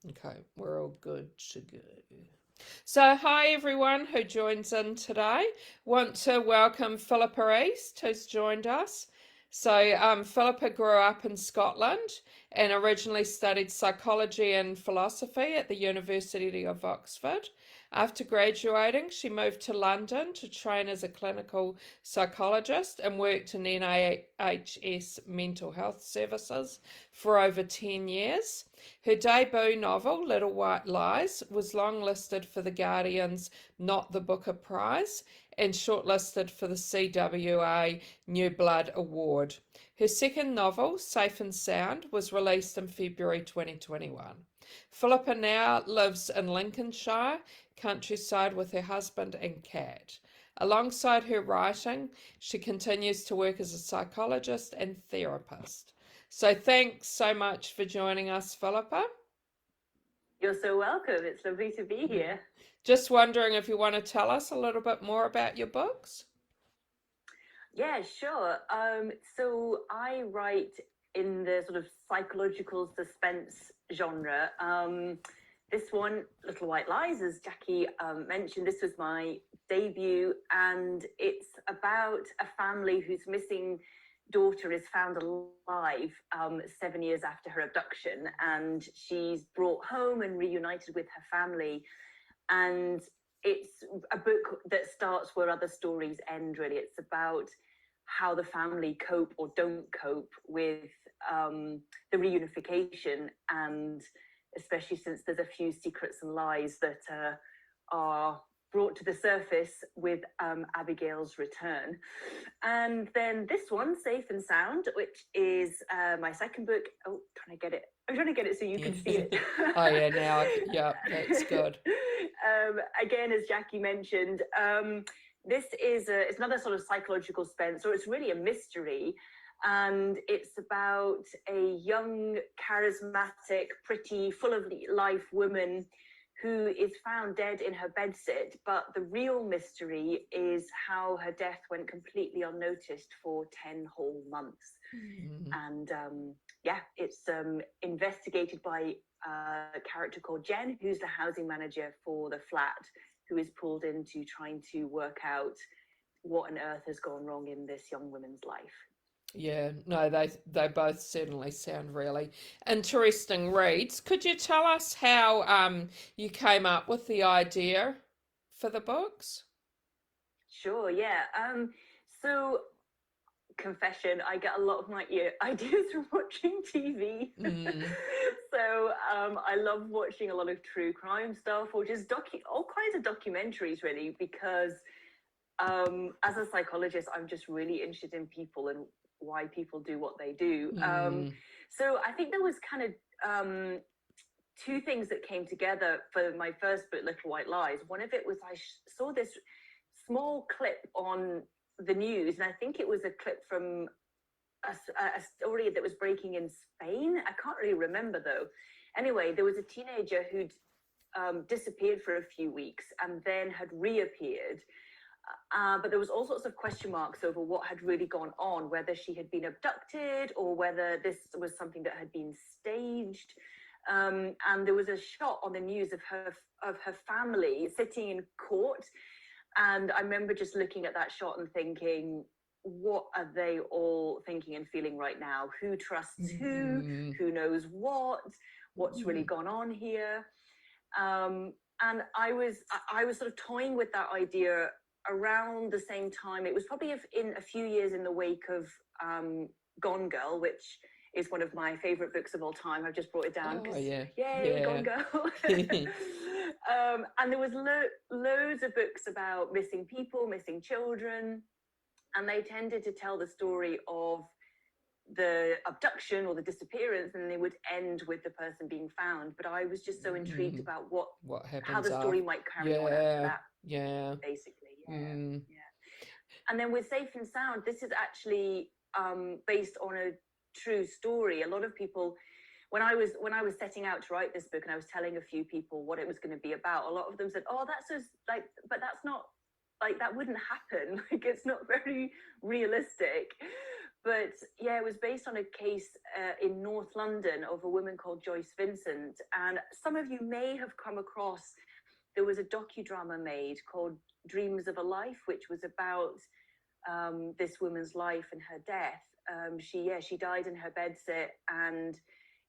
Okay, we're all good to go. So, hi everyone who joins in today. Want to welcome Philippa East, who's joined us. So, Philippa grew up in Scotland and originally studied psychology and philosophy at the University of Oxford. After graduating, she moved to London to train as a clinical psychologist and worked in NHS mental health services for over 10 years. Her debut novel, Little White Lies, was longlisted for the Guardian's Not the Booker Prize and shortlisted for the CWA New Blood Award. Her second novel, Safe and Sound, was released in February 2021. Philippa now lives in Lincolnshire countryside with her husband and cat. Alongside her writing, she continues to work as a psychologist and therapist. So thanks so much for joining us, Philippa. You're so welcome. It's lovely to be here. Just wondering if you want to tell us a little bit more about your books. Yeah, sure. So I write in the sort of psychological suspense genre. This one, Little White Lies, as Jackie mentioned, this was my debut, and it's about a family whose missing daughter is found alive 7 years after her abduction, and she's brought home and reunited with her family. And it's a book that starts where other stories end, really. It's about how the family cope or don't cope with the reunification, and especially since there's a few secrets and lies that are brought to the surface with Abigail's return. And then this one, Safe and Sound, which is my second book. Oh, trying to get it. I'm trying to get it so you can see it. Oh yeah, now yeah, that's good. Again, as Jackie mentioned, this is it's another sort of psychological suspense, or it's really a mystery. And it's about a young, charismatic, pretty, full of life woman who is found dead in her bedsit. But the real mystery is how her death went completely unnoticed for 10 whole months. And yeah, it's investigated by a character called Jen, who's the housing manager for the flat, who is pulled into trying to work out what on earth has gone wrong in this young woman's life. Yeah, no, they both certainly sound really interesting reads. Could you tell us how you came up with the idea for the books? Sure, yeah. So confession, I get a lot of my ideas from watching TV. Mm. So I love watching a lot of true crime stuff, or just all kinds of documentaries, really, because as a psychologist, I'm just really interested in people and why people do what they do. Mm. So I think there was kind of two things that came together for my first book, Little White Lies. One of it was I saw this small clip on the news, and I think it was a clip from a story that was breaking in Spain. I can't really remember though. Anyway, there was a teenager who'd disappeared for a few weeks and then had reappeared. But there was all sorts of question marks over what had really gone on, whether she had been abducted or whether this was something that had been staged. And there was a shot on the news of her family sitting in court, and I remember just looking at that shot and thinking, what are they all thinking and feeling right now? Who trusts who? Who knows what? What's really gone on here? And I was sort of toying with that idea around the same time. It was probably in a few years in the wake of Gone Girl, which is one of my favorite books of all time. I've just brought it down because yeah, yay, Gone Girl. And there was loads of books about missing people, missing children, and they tended to tell the story of the abduction or the disappearance, and they would end with the person being found. But I was just so intrigued about what how happens the story after? might carry on after that. Yeah, Basically, mm. yeah. And then with Safe and Sound, this is actually based on a true story. A lot of people, when I was setting out to write this book, and I was telling a few people what it was going to be about, a lot of them said, "Oh, that's just like, but that's not like that wouldn't happen. Like it's not very realistic. But yeah, it was based on a case in North London of a woman called Joyce Vincent. And some of you may have come across, there was a docudrama made called Dreams of a Life, which was about this woman's life and her death. She died in her bedsit, and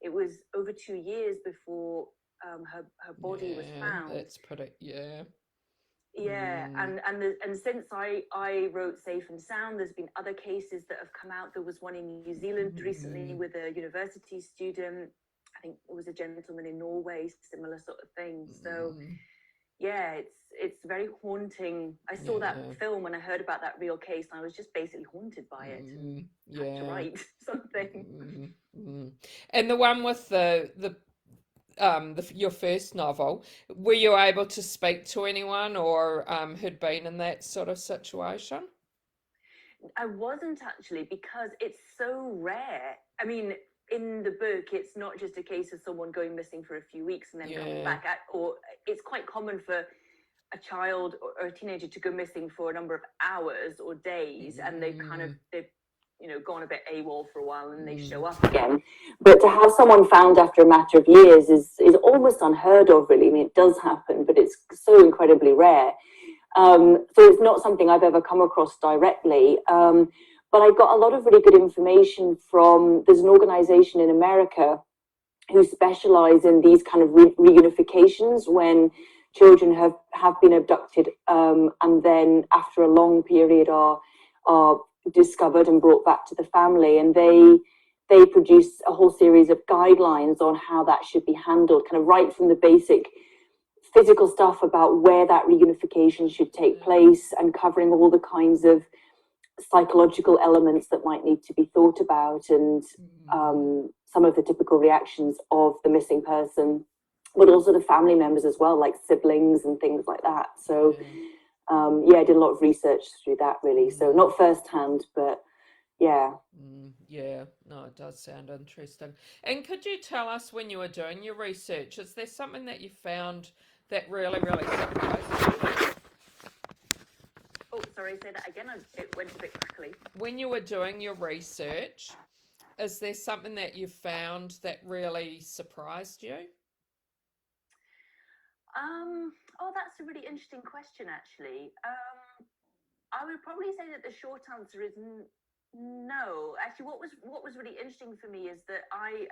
it was over 2 years before her body was found. That's pretty, Yeah, Mm. and since I wrote Safe and Sound, there's been other cases that have come out. There was one in New Zealand recently with a university student. I think it was a gentleman in Norway, similar sort of thing. So yeah, it's very haunting. I saw that film when I heard about that real case, and I was just basically haunted by it and had to write something. And the one with your first novel, were you able to speak to anyone or who'd been in that sort of situation? I wasn't actually, because it's so rare. I mean, in the book, it's not just a case of someone going missing for a few weeks and then coming back, or it's quite common for a child or a teenager to go missing for a number of hours or days, and they've gone a bit AWOL for a while and they show up again. But to have someone found after a matter of years is almost unheard of, really. I mean, it does happen, but it's so incredibly rare. So it's not something I've ever come across directly. But I got a lot of really good information from, there's an organization in America who specialize in these kind of reunifications when children have been abducted, and then after a long period are discovered and brought back to the family. And they produce a whole series of guidelines on how that should be handled, kind of right from the basic physical stuff about where that reunification should take place, and covering all the kinds of psychological elements that might need to be thought about, and some of the typical reactions of the missing person, but also the family members as well, like siblings and things like that. So I did a lot of research through that, really. So not firsthand, but yeah. No, it does sound interesting. And could you tell us, when you were doing your research, is there something that you found that really, really surprised you? Oh, sorry, say that again. It went a bit quickly. When you were doing your research, is there something that you found that really surprised you? Oh, that's a really interesting question, actually. I would probably say that the short answer is no. Actually, what was really interesting for me is that I,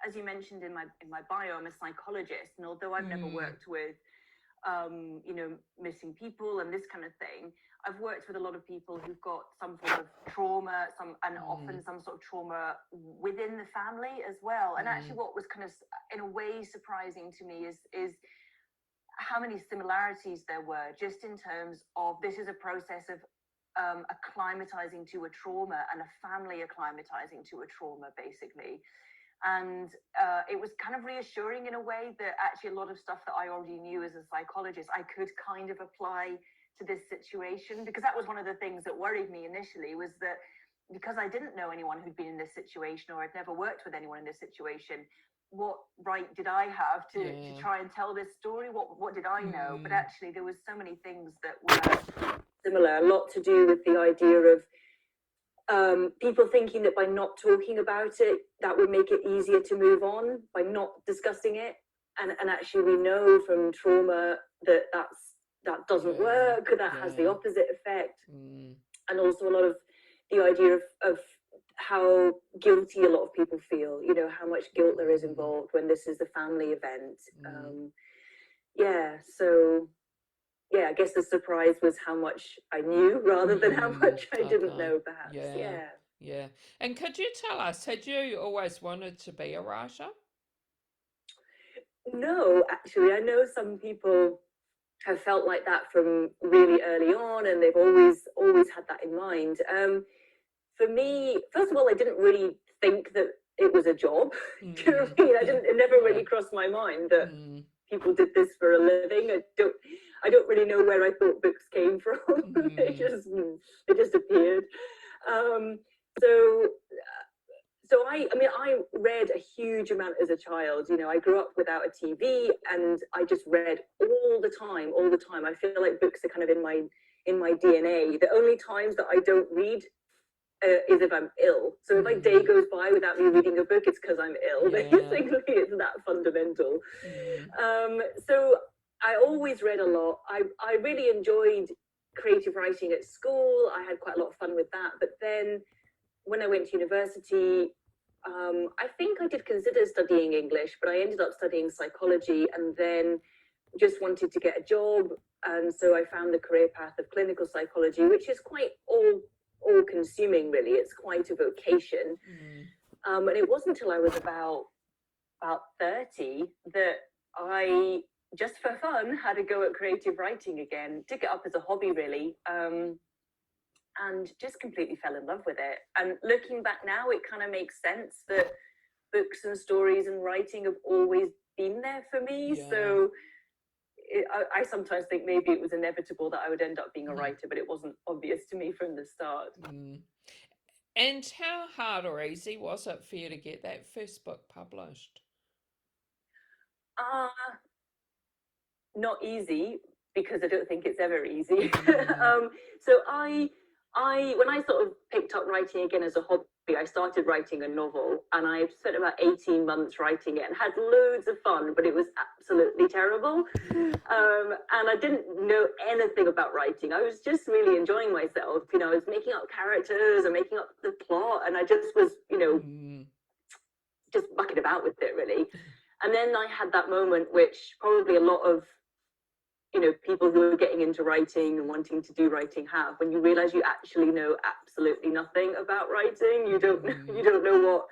as you mentioned in my bio, I'm a psychologist, and although I've never worked with missing people and this kind of thing, I've worked with a lot of people who've got some form of trauma, often some sort of trauma within the family as well. And actually, what was kind of in a way surprising to me is how many similarities there were, just in terms of, this is a process of acclimatizing to a trauma, and a family acclimatizing to a trauma, basically. And it was kind of reassuring in a way that actually a lot of stuff that I already knew as a psychologist, I could kind of apply to this situation, because that was one of the things that worried me initially, was that because I didn't know anyone who'd been in this situation, or I'd never worked with anyone in this situation, what right did I have to try and tell this story? What did I know? But actually there was so many things that were similar, a lot to do with the idea of people thinking that by not talking about it, that would make it easier to move on, by not discussing it. And actually we know from trauma that that doesn't work, that has the opposite effect. And also a lot of the idea of how guilty a lot of people feel, how much guilt there is involved when this is a family event. So I guess the surprise was how much I knew rather than how much I didn't know, perhaps. Yeah. And could you tell us, had you always wanted to be a writer? No, actually, I know some people have felt like that from really early on, and they've always had that in mind. For me, first of all, I didn't really think that it was a job. Do you know what I mean? It never really crossed my mind that people did this for a living. I don't really know where I thought books came from. They just appeared. So I read a huge amount as a child. You know, I grew up without a TV, and I just read all the time, all the time. I feel like books are kind of in my DNA. The only times that I don't read is if I'm ill. So if a day goes by without me reading a book, it's because I'm ill. Yeah. Basically, it's that fundamental. So I always read a lot. I really enjoyed creative writing at school. I had quite a lot of fun with that. But then when I went to university, I think I did consider studying English, but I ended up studying psychology and then just wanted to get a job. And so I found the career path of clinical psychology, which is quite all consuming, really. It's quite a vocation. And it wasn't until I was about 30 that I, just for fun, had a go at creative writing again. Took it up as a hobby, really. And just completely fell in love with it. And looking back now, it kind of makes sense that books and stories and writing have always been there for me. Yeah. So I sometimes think maybe it was inevitable that I would end up being a writer, but it wasn't obvious to me from the start. And how hard or easy was it for you to get that first book published? Not easy, because I don't think it's ever easy. So I when I sort of picked up writing again as a hobby, I started writing a novel, and I spent about 18 months writing it and had loads of fun, but it was absolutely terrible. And I didn't know anything about writing. I was just really enjoying myself. You know, I was making up characters and making up the plot, and I just was, you know, just mucking about with it, really. And then I had that moment, which probably a lot of, you know, people who are getting into writing and wanting to do writing have, when you realize you actually know absolutely nothing about writing. You don't know what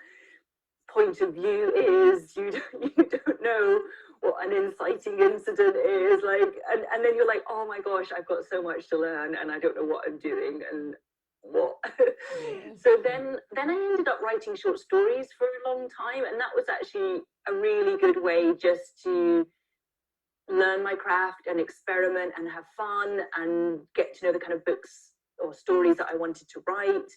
point of view is. You don't know what an inciting incident is, like, and then you're like, oh my gosh, I've got so much to learn, and I don't know what I'm doing and what. So then I ended up writing short stories for a long time, and that was actually a really good way just to learn my craft and experiment and have fun and get to know the kind of books or stories that I wanted to write.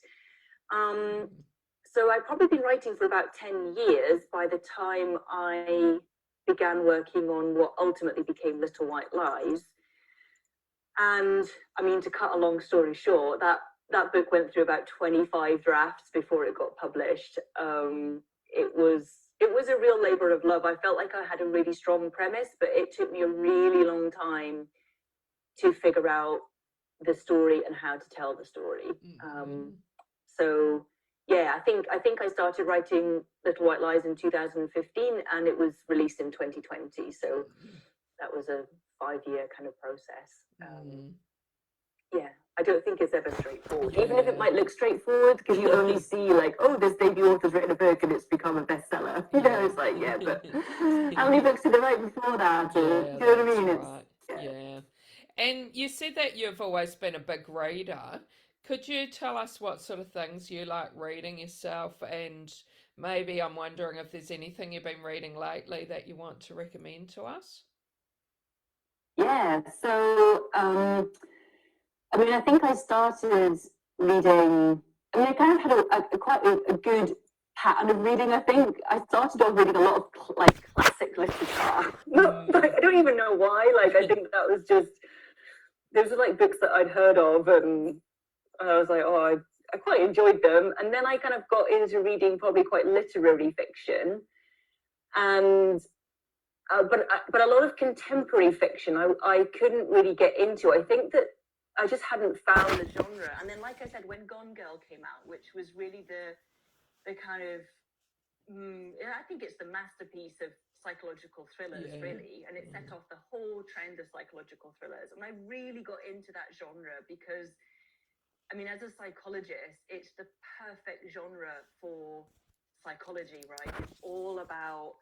So I'd probably been writing for about 10 years by the time I began working on what ultimately became Little White Lies. And I mean, to cut a long story short, that book went through about 25 drafts before it got published. It was a real labor of love. I felt like I had a really strong premise, but it took me a really long time to figure out the story and how to tell the story. So yeah, I think I started writing Little White Lies in 2015, and it was released in 2020. So that was a 5-year kind of process. Yeah, I don't think it's ever straightforward, even if it might look straightforward, because you only see like, oh, this debut author's written a book and it's become a bestseller. You know, it's like, yeah, but how many books did they write before that? Or, do you know what I mean? Right. Yeah. And you said that you've always been a big reader. Could you tell us what sort of things you like reading yourself? And maybe I'm wondering if there's anything you've been reading lately that you want to recommend to us? Yeah, so I mean, I think I started reading. I mean, I kind of had quite a good pattern of reading. I think I started off reading a lot of like classic literature. No, like, I don't even know why. Like, I think that was just those were like books that I'd heard of, and I was like, oh, I quite enjoyed them. And then I kind of got into reading probably quite literary fiction, and but a lot of contemporary fiction I couldn't really get into. I think that I just hadn't found the genre. And then, like I said, when Gone Girl came out, which was really the kind of I think it's the masterpiece of psychological thrillers, really, and it set off the whole trend of psychological thrillers. And I really got into that genre because, I mean, as a psychologist, it's the perfect genre for psychology, right? It's all about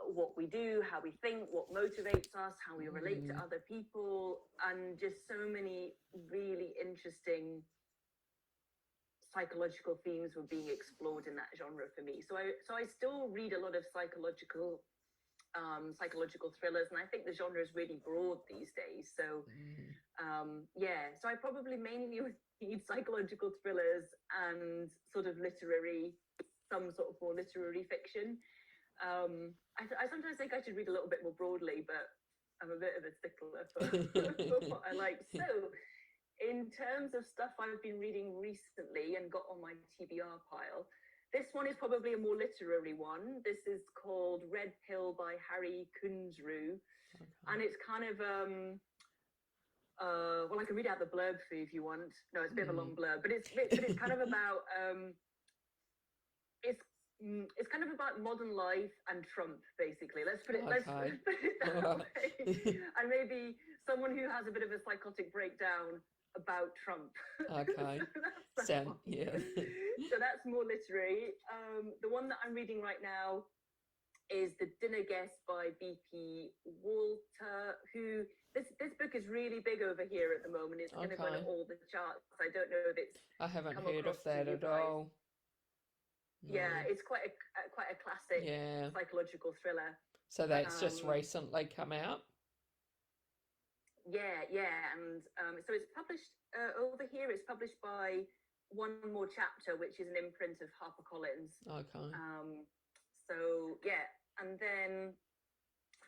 what we do, how we think, what motivates us, how we relate to other people, and just so many really interesting psychological themes were being explored in that genre for me. So I still read a lot of psychological psychological thrillers, and I think the genre is really broad these days. So yeah, so I probably mainly read psychological thrillers and sort of some sort of more literary fiction. I sometimes think I should read a little bit more broadly, but I'm a bit of a stickler for what I like. So in terms of stuff I've been reading recently and got on my TBR pile, this one is probably a more literary one. This is called Red Pill by Harry Kunzru. Okay. And it's kind of, well, I can read out the blurb for you if you want. No, it's a bit of a long blurb, but it's kind of about, it's kind of about modern life and Trump, basically. Let's put it that way. And maybe someone who has a bit of a psychotic breakdown about Trump. Okay. Yeah. So that's more literary. The one that I'm reading right now is The Dinner Guest by B.P. Walter, who this book is really big over here at the moment. It's going to go on all the charts. I don't know if it's I haven't heard of that at all. No. Yeah, it's quite a classic psychological thriller. So that's just recently come out? Yeah, and so it's published over here. It's published by One More Chapter, which is an imprint of HarperCollins. Okay. So yeah, and then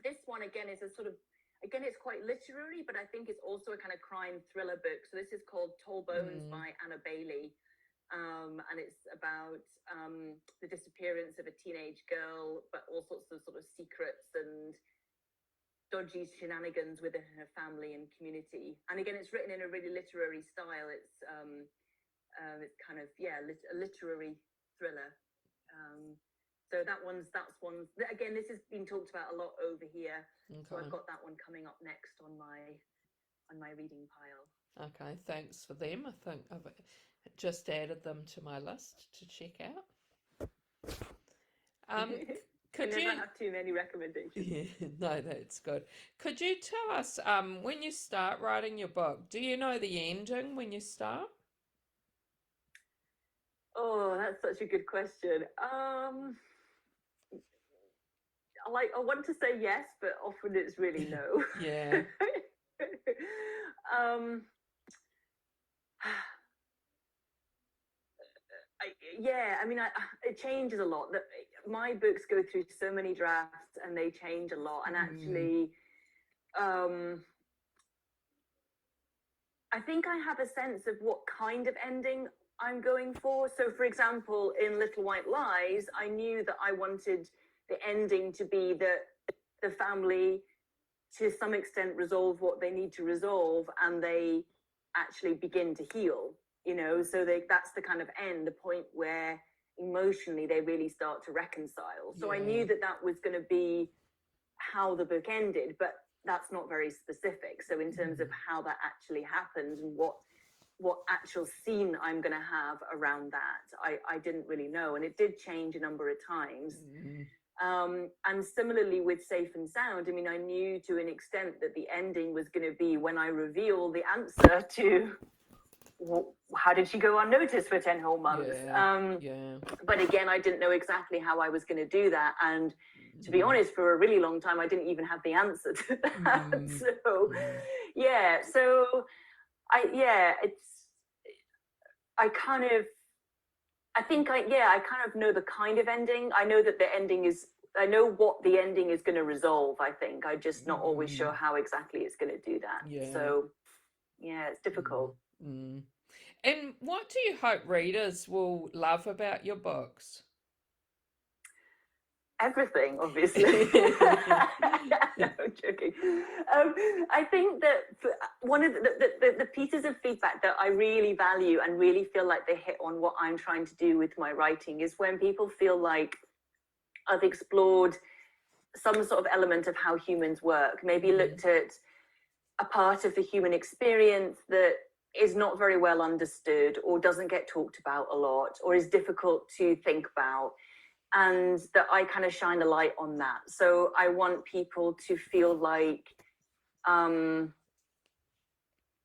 this one again is a sort of, again, it's quite literary, but I think it's also a kind of crime thriller book. So this is called Tall Bones by Anna Bailey. And it's about the disappearance of a teenage girl, but all sorts of sort of secrets and dodgy shenanigans within her family and community. And again, it's written in a really literary style. It's kind of a literary thriller. So that's one. Again, this has been talked about a lot over here. Okay. So I've got that one coming up next on my reading pile. Okay, thanks for them. I think I've just added them to my list to check out. Could you never have too many recommendations? Yeah, no, that's good. Could you tell us when you start writing your book, do you know the ending when you start? Oh, that's such a good question. I want to say yes, but often it's really no. Yeah. It changes a lot. My books go through so many drafts and they change a lot. And actually, I think I have a sense of what kind of ending I'm going for. So, for example, in Little White Lies, I knew that I wanted the ending to be that the family, to some extent, resolve what they need to resolve, and they actually begin to heal. So that's the kind of end, the point where emotionally they really start to reconcile. So I knew that was going to be how the book ended, but that's not very specific. So in terms of how that actually happens and what actual scene I'm going to have around that, I didn't really know. And it did change a number of times. And similarly with Safe and Sound, I knew to an extent that the ending was going to be when I reveal the answer to how did she go unnoticed for 10 whole months. But again, I didn't know exactly how I was going to do that. And to be honest, for a really long time, I didn't even have the answer to that. So I kind of know the kind of ending. I know that I know what the ending is going to resolve, I think. I'm just not always sure how exactly it's going to do that. So, it's difficult. And what do you hope readers will love about your books? Everything, obviously. No, I'm joking. I think that one of the pieces of feedback that I really value and really feel like they hit on what I'm trying to do with my writing is when people feel like I've explored some sort of element of how humans work, maybe looked at a part of the human experience that is not very well understood or doesn't get talked about a lot or is difficult to think about, and that I kind of shine a light on that. So I want people to feel like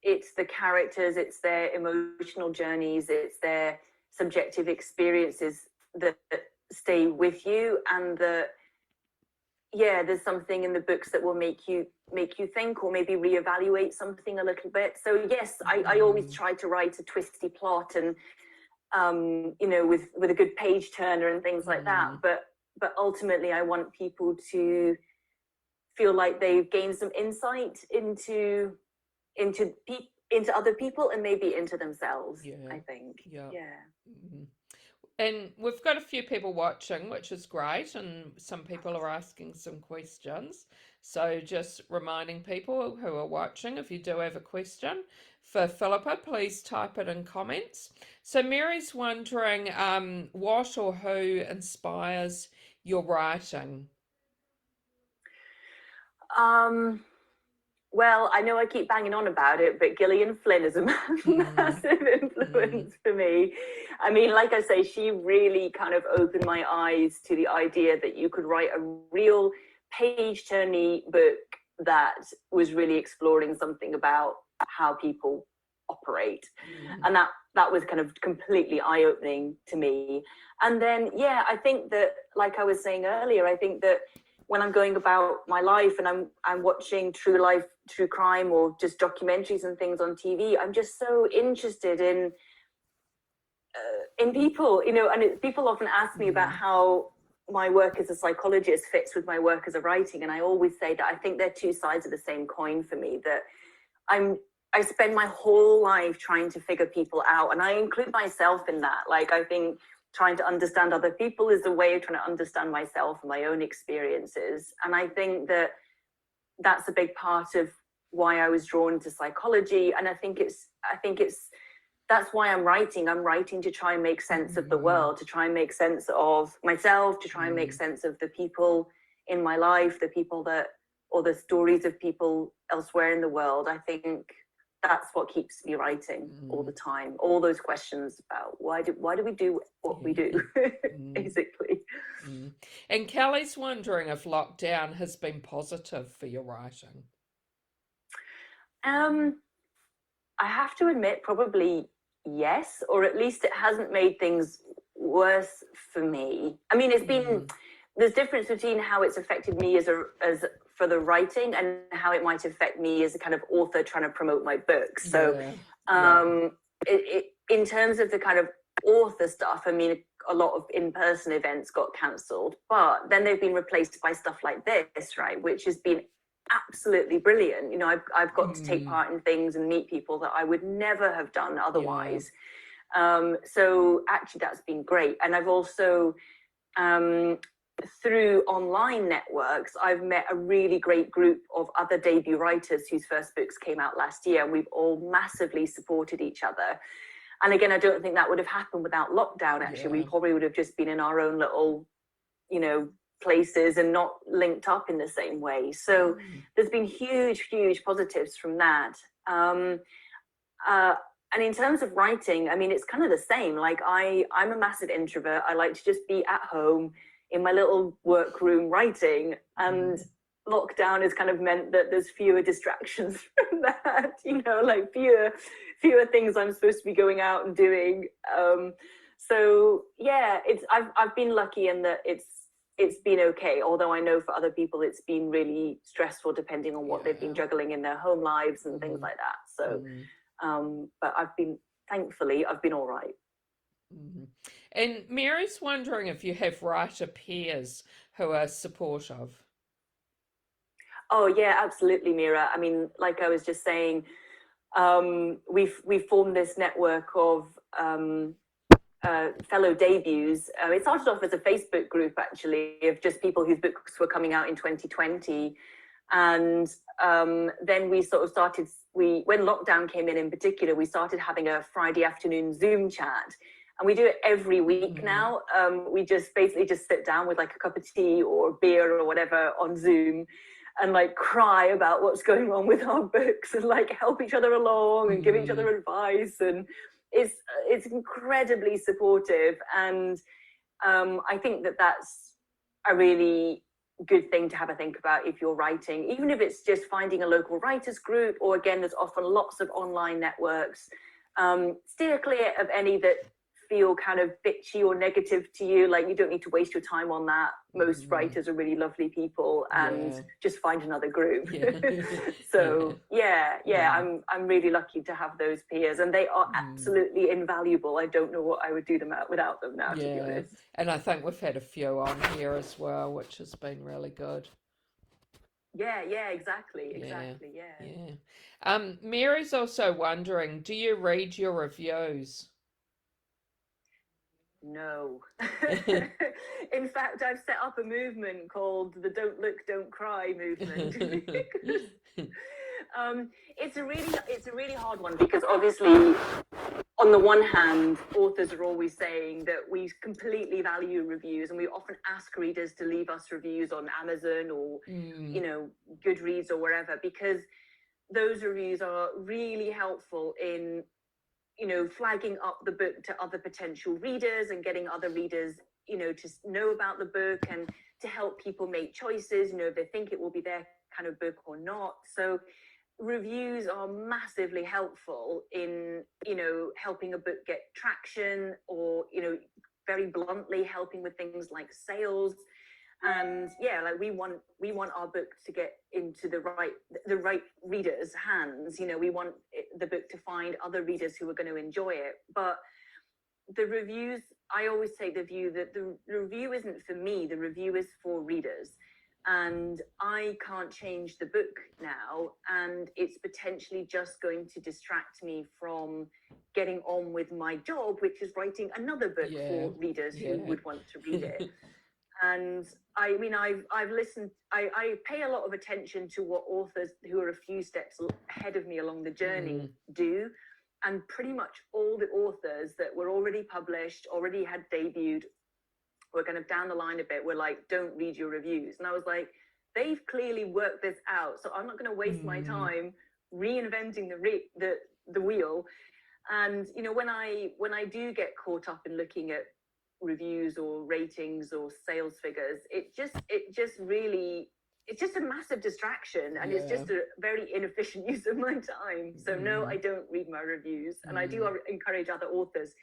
it's the characters, it's their emotional journeys, it's their subjective experiences that stay with you, and that yeah, there's something in the books that will make you think, or maybe reevaluate something a little bit. So yes, I always try to write a twisty plot, and you know, with a good page turner and things like that. But ultimately, I want people to feel like they've gained some insight into other people, and maybe into themselves. Yeah. I think. Yeah. Yeah. And we've got a few people watching, which is great, and some people are asking some questions. So just reminding people who are watching, if you do have a question for Philippa, please type it in comments. So Mary's wondering what or who inspires your writing? Well, I know I keep banging on about it, but Gillian Flynn is a massive influence for me. I mean, like I say, she really kind of opened my eyes to the idea that you could write a real page-turning book that was really exploring something about how people operate. And that was kind of completely eye-opening to me. And then, yeah, I think that, like I was saying earlier, I think that when I'm going about my life and I'm watching true crime, or just documentaries and things on TV, I'm just so interested in people, you know. And people often ask me about how my work as a psychologist fits with my work as a writing, and I always say that I think they're two sides of the same coin for me. That I spend my whole life trying to figure people out, and I include myself in that. Like, I think trying to understand other people is a way of trying to understand myself and my own experiences. And I think that that's a big part of why I was drawn to psychology. And I think it's that's why I'm writing. I'm writing to try and make sense of the world, to try and make sense of myself, to try and make sense of the people in my life, the people that, or the stories of people elsewhere in the world. I think that's what keeps me writing all the time. All those questions about why do we do what we do, basically. And Kelly's wondering if lockdown has been positive for your writing. I have to admit, probably yes, or at least it hasn't made things worse for me. I mean, it's been there's difference between how it's affected me as for the writing, and how it might affect me as a kind of author trying to promote my books. So in terms of the kind of author stuff, I mean, a lot of in-person events got cancelled, but then they've been replaced by stuff like this, right, which has been absolutely brilliant. You know, I've got to take part in things and meet people that I would never have done otherwise. So actually that's been great. And I've also through online networks, I've met a really great group of other debut writers whose first books came out last year, and we've all massively supported each other. And again, I don't think that would have happened without lockdown. Actually, we probably would have just been in our own little, you know, places and not linked up in the same way. So there's been huge positives from that. And in terms of writing, I mean, it's kind of the same. Like, I'm a massive introvert. I like to just be at home in my little workroom writing, and lockdown has kind of meant that there's fewer distractions from that, you know, like fewer things I'm supposed to be going out and doing. So yeah, I've been lucky in that it's been okay, although I know for other people it's been really stressful, depending on what they've been juggling in their home lives and things like that. So but thankfully I've been all right. And Mary's wondering if you have writer peers who are supportive. Oh yeah, absolutely, Mira. I mean, like I was just saying, we've formed this network of fellow debuts. It started off as a Facebook group, actually, of just people whose books were coming out in 2020. And then we sort of started, when lockdown came in particular, we started having a Friday afternoon Zoom chat. And we do it every week now. We just basically just sit down with like a cup of tea or beer or whatever on Zoom, and like cry about what's going on with our books, and like help each other along and give each other advice. And it's incredibly supportive. And I think that that's a really good thing to have a think about if you're writing, even if it's just finding a local writers group, or again, there's often lots of online networks. Steer clear of any that feel kind of bitchy or negative to you, like, you don't need to waste your time on that. Most writers are really lovely people, and just find another group. So I'm really lucky to have those peers, and they are absolutely invaluable. I don't know what I would do without them now, to be honest. And I think we've had a few on here as well, which has been really good. Exactly. Mary's also wondering, do you read your reviews? No. In fact, I've set up a movement called the Don't Look, Don't Cry movement. It's a really hard one, because obviously, on the one hand, authors are always saying that we completely value reviews, and we often ask readers to leave us reviews on Amazon or Goodreads or wherever, because those reviews are really helpful in flagging up the book to other potential readers and getting other readers to know about the book, and to help people make choices, if they think it will be their kind of book or not. So reviews are massively helpful in helping a book get traction, or very bluntly helping with things like sales. And like, we want our book to get into the right readers' hands. We want the book to find other readers who are going to enjoy it. But the reviews, I always take the view that the review isn't for me, the review is for readers. And I can't change the book now, and it's potentially just going to distract me from getting on with my job, which is writing another book for readers who would want to read it. And I mean, I've listened, I pay a lot of attention to what authors who are a few steps ahead of me along the journey do. And pretty much all the authors that were already published, already had debuted, were kind of down the line a bit, were like, don't read your reviews. And I was like, they've clearly worked this out, so I'm not going to waste my time reinventing the wheel. And when I do get caught up in looking at reviews or ratings or sales figures, it's just a massive distraction, and it's just a very inefficient use of my time. So no, I don't read my reviews. And I do encourage other authors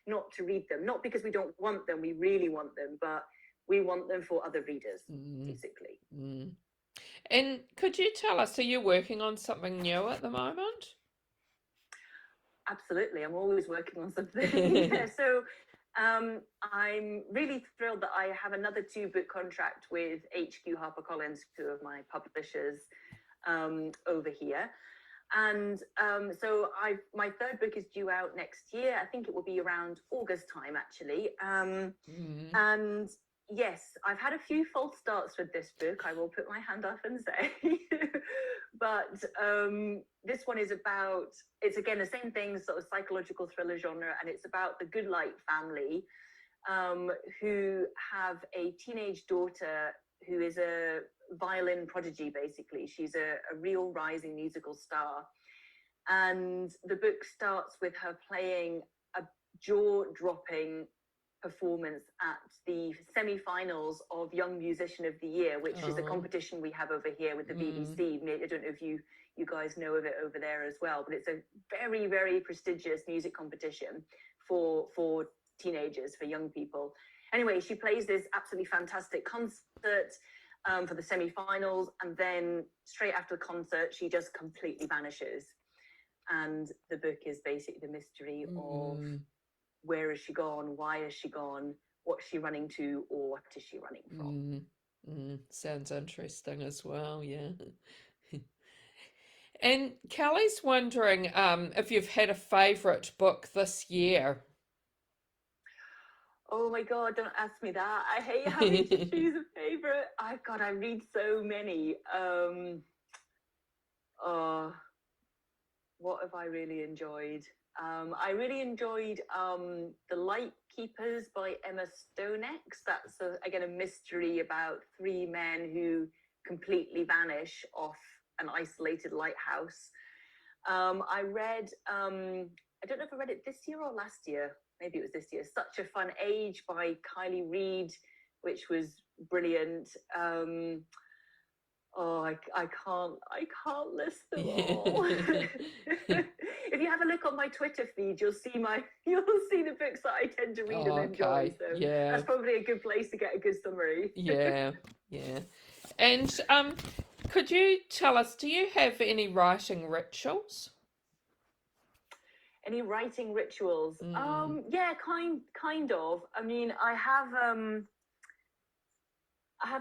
not to read them, not because we don't want them, we really want them, but we want them for other readers, basically. And could you tell us, are you working on something new at the moment? Absolutely, I'm always working on something. So I'm really thrilled that I have another 2-book contract with HQ HarperCollins, 2 of my publishers over here. And so my 3rd book is due out next year. I think it will be around August time, actually. And yes, I've had a few false starts with this book, I will put my hand up and say. But this one is about, it's again the same thing, sort of psychological thriller genre, and it's about the Goodlight family, who have a teenage daughter who is a violin prodigy, basically. She's a real rising musical star. And the book starts with her playing a jaw-dropping performance at the semi-finals of Young Musician of the Year, which is a competition we have over here with the BBC. I don't know if you guys know of it over there as well, but it's a very, very prestigious music competition for teenagers, for young people. Anyway, she plays this absolutely fantastic concert for the semi-finals, and then straight after the concert, she just completely vanishes. And the book is basically the mystery of where has she gone, why has she gone, what's she running to, or what is she running from. Sounds interesting as well, yeah. And Kelly's wondering if you've had a favourite book this year. Oh my God, don't ask me that. I hate having to choose a favourite. I read so many. What have I really enjoyed? I really enjoyed The Light Keepers by Emma Stonex. That's, again, a mystery about 3 men who completely vanish off an isolated lighthouse. I read, I don't know if I read it this year or last year. Maybe it was this year. Such a Fun Age by Kylie Reid, which was brilliant. Oh, I can't list them all. If you have a look on my Twitter feed, you'll see the books that I tend to read and enjoy. Okay, So yeah, that's probably a good place to get a good summary. yeah, yeah. And could you tell us, do you have any writing rituals? Any writing rituals? Mm. Yeah, kind of. I mean, I have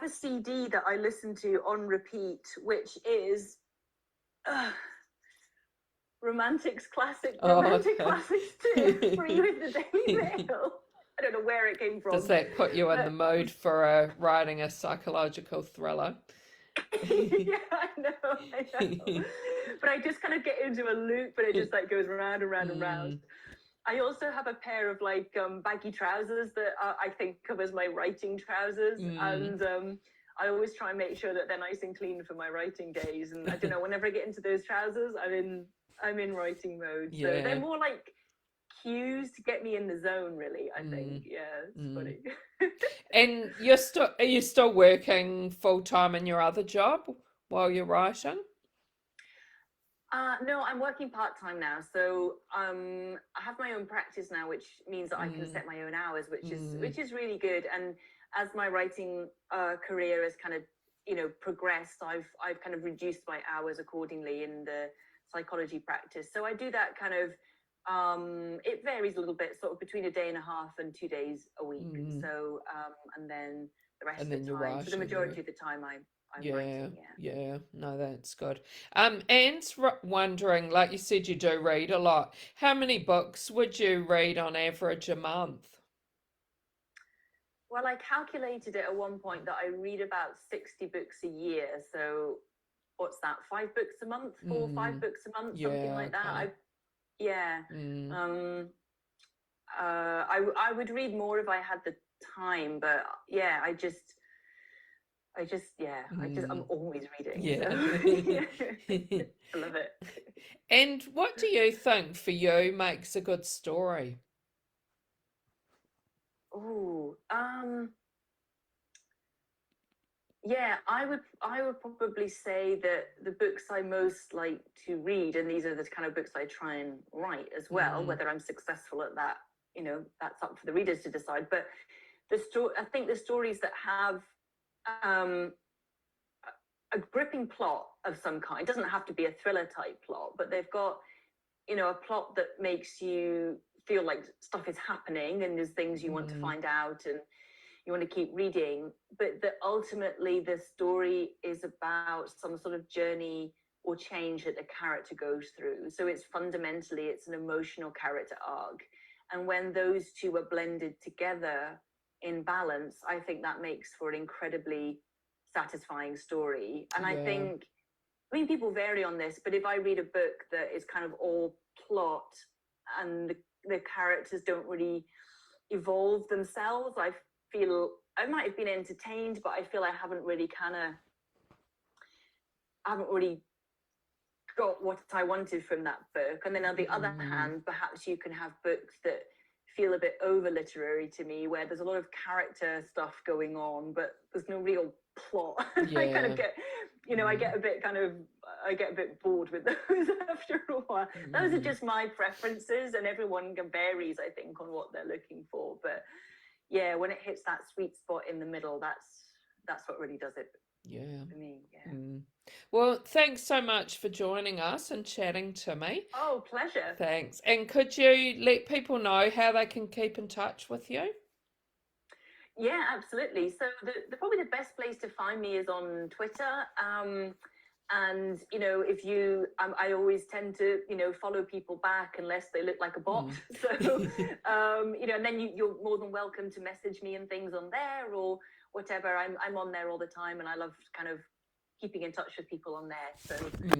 a CD that I listen to on repeat, which is uh, Romantic Oh, Classics 2, free okay. with the Daily Mail. I don't know where it came Does from, that put you in the but mood for writing a psychological thriller? yeah, I know. But I just kind of get into a loop, but it just like goes round and round and round. Mm, I also have a pair of like baggy trousers that I think of as my writing trousers, mm. and I always try and make sure that they're nice and clean for my writing days. And I don't know, whenever I get into those trousers, I'm in writing mode. So they're Yeah. more like cues to get me in the zone, really. I think, Mm, yeah, it's mm. funny. And are you still working full time in your other job while you're writing? No, I'm working part-time now. So I have my own practice now, which means that I can Mm, set my own hours, which is mm, which is really good. And as my writing career has kind of progressed, I've kind of reduced my hours accordingly in the psychology practice. So I do that kind of it varies a little bit, sort of between a day and a half and 2 days a week. mm. So and then the rest And of then the you're time, for the writing, yeah. majority of the time, I'm Yeah, writing. Yeah. yeah. No, that's good. Anne's wondering, like you said, you do read a lot. How many books would you read on average a month? Well, I calculated it at one point that I read about 60 books a year. So what's that? 5 books a month, four or five Mm, books a month, something yeah, like that. okay. Yeah. Mm, Um, I would read more if I had the time, but yeah, I'm mm, always reading. So yeah. yeah, I love it. And what do you think for you makes a good story? Oh, yeah, I would probably say that the books I most like to read, and these are the kind of books I try and write as well. Mm, Whether I'm successful at that, that's up for the readers to decide. But I think the stories that have um, a gripping plot of some kind, doesn't have to be a thriller type plot, but they've got a plot that makes you feel like stuff is happening and there's things you want to mm, find out and you want to keep reading, but that ultimately the story is about some sort of journey or change that the character goes through. So it's an emotional character arc. And when those two are blended together in balance, I think that makes for an incredibly satisfying story. And yeah. I mean, people vary on this, but if I read a book that is kind of all plot and the characters don't really evolve themselves, feel I might have been entertained, but I feel I haven't really got what I wanted from that book. And then on the other Mm, hand, perhaps you can have books that feel a bit over literary to me, where there's a lot of character stuff going on, but there's no real plot. And I kind of yeah. get, Mm, I get a bit bored with those after a while. Those are mm, just my preferences, and everyone varies, I think, on what they're looking for. But yeah, when it hits that sweet spot in the middle, that's what really does it yeah. for me. Yeah. Mm. Well, thanks so much for joining us and chatting to me. Oh, pleasure. Thanks. And could you let people know how they can keep in touch with you? Yeah, absolutely. So probably the best place to find me is on Twitter. And if I always tend to follow people back unless they look like a bot. Mm. So and then you're more than welcome to message me and things on there or whatever. I'm on there all the time, and I love kind of keeping in touch with people on there. So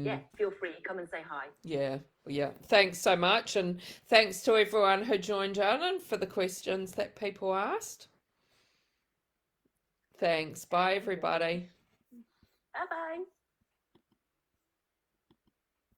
yeah, Mm. feel free, come and say hi. Yeah, yeah. Thanks so much. And thanks to everyone who joined in and for the questions that people asked. Thanks. Bye, Wonderful. everybody. Bye bye.